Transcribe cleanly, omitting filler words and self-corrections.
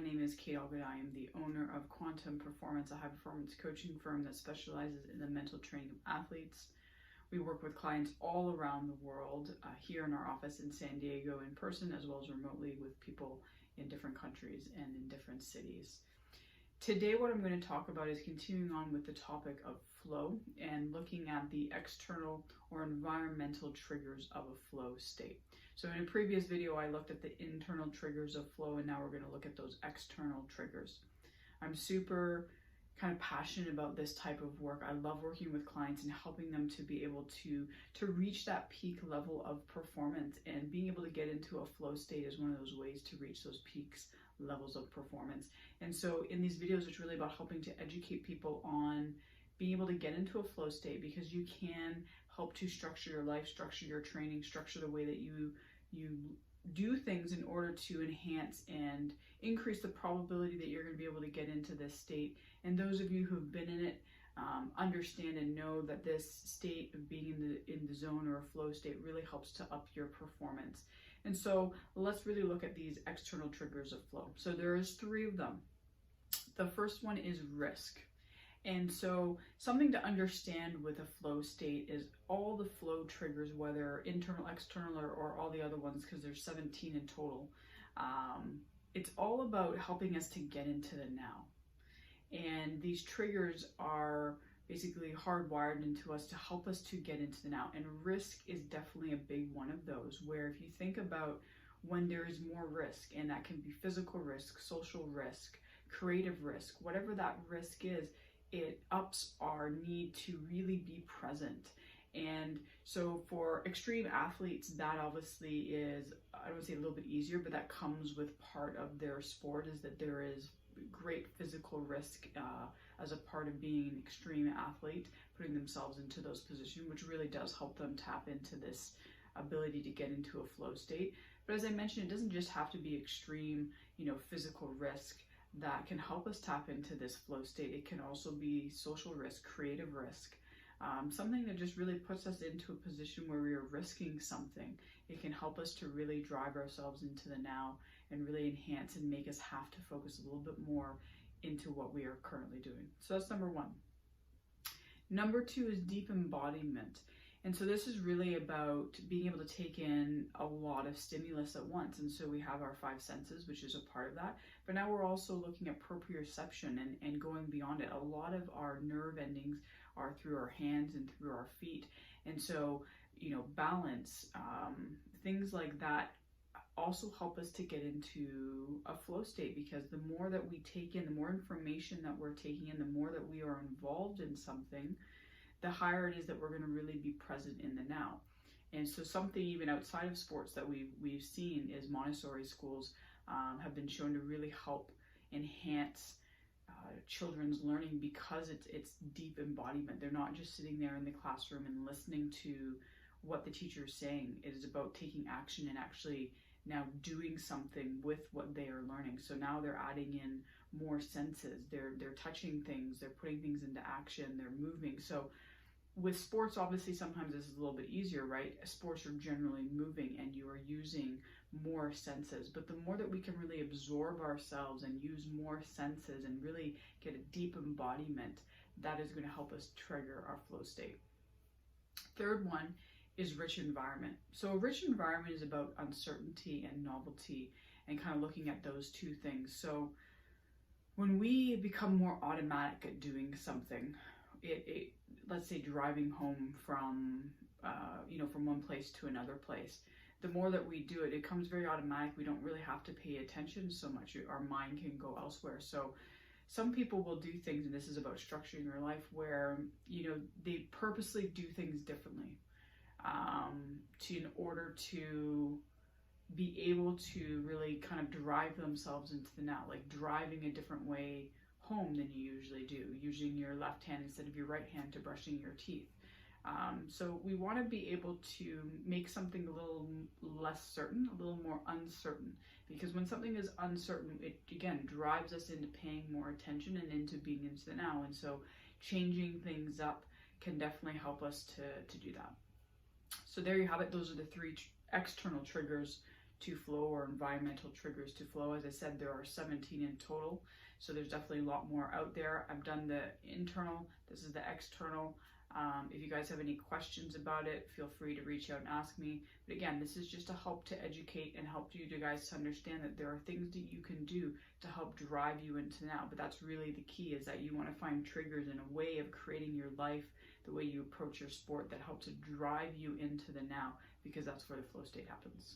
name is Kate Allgood. I am the owner of Quantum Performance, a high-performance coaching firm that specializes in the mental training of athletes. We work with clients all around the world, here in our office in San Diego in person, as well as remotely with people in different countries and in different cities. Today, what I'm going to talk about is continuing on with the topic of flow and looking at the external or environmental triggers of a flow state. So in a previous video, I looked at the internal triggers of flow, and now we're going to look at those external triggers. I'm super kind of passionate about this type of work. I love working with clients and helping them to be able to reach that peak level of performance, and being able to get into a flow state is one of those ways to reach those peaks levels of performance. And so in these videos, it's really about helping to educate people on being able to get into a flow state, because you can help to structure your life, structure your training, structure the way that you do things in order to enhance and increase the probability that you're going to be able to get into this state. And those of you who've been in it understand and know that this state of being in the zone or a flow state really helps to up your performance. And so let's really look at these external triggers of flow. So there's 3 of them. The first one is risk. And so something to understand with a flow state is all the flow triggers, whether internal, external, or all the other ones, because there's 17 in total. It's all about helping us to get into the now. And these triggers are basically hardwired into us to help us to get into the now. And risk is definitely a big one of those, where if you think about when there is more risk, and that can be physical risk, social risk, creative risk, whatever that risk is, it ups our need to really be present. And so for extreme athletes, that obviously is, I don't say a little bit easier, but that comes with part of their sport, is that there is great physical risk as a part of being an extreme athlete, putting themselves into those positions, which really does help them tap into this ability to get into a flow state. But as I mentioned, it doesn't just have to be extreme, physical risk that can help us tap into this flow state. It can also be social risk, creative risk, something that just really puts us into a position where we are risking something. It can help us to really drive ourselves into the now and really enhance and make us have to focus a little bit more into what we are currently doing. So that's number 1. Number 2 is deep embodiment. And so this is really about being able to take in a lot of stimulus at once. And so we have our 5 senses, which is a part of that. But now we're also looking at proprioception and going beyond it. A lot of our nerve endings are through our hands and through our feet. And so, balance, things like that also help us to get into a flow state, because the more that we take in, the more information that we're taking in, the more that we are involved in something, the higher it is that we're going to really be present in the now. And so something even outside of sports that we've seen is Montessori schools have been shown to really help enhance children's learning, because it's deep embodiment. They're not just sitting there in the classroom and listening to what the teacher is saying. It is about taking action and actually now doing something with what they are learning. So now they're adding in more senses. They're touching things, they're putting things into action, they're moving. So with sports, obviously sometimes this is a little bit easier, right? Sports are generally moving and you are using more senses. But the more that we can really absorb ourselves and use more senses and really get a deep embodiment, that is going to help us trigger our flow state. Third one is rich environment. So a rich environment is about uncertainty and novelty, and kind of looking at those 2 things. So when we become more automatic at doing something, let's say driving home from one place to another place, the more that we do it, it becomes very automatic. We don't really have to pay attention so much. Our mind can go elsewhere. So some people will do things, and this is about structuring their life, where they purposely do things differently in order to be able to really kind of drive themselves into the now, like driving a different way home than you usually do, using your left hand instead of your right hand to brushing your teeth. So we want to be able to make something a little less certain, a little more uncertain, because when something is uncertain, it again drives us into paying more attention and into being into the now. And so changing things up can definitely help us to do that. So there you have it. Those are the 3 external triggers to flow, or environmental triggers to flow. As I said, there are 17 in total, so there's definitely a lot more out there. I've done the internal, this is the external. If you guys have any questions about it, feel free to reach out and ask me. But again, this is just to help to educate and help you guys to understand that there are things that you can do to help drive you into now. But that's really the key, is that you want to find triggers and a way of creating your life, the way you approach your sport, that help to drive you into the now, because that's where the flow state happens.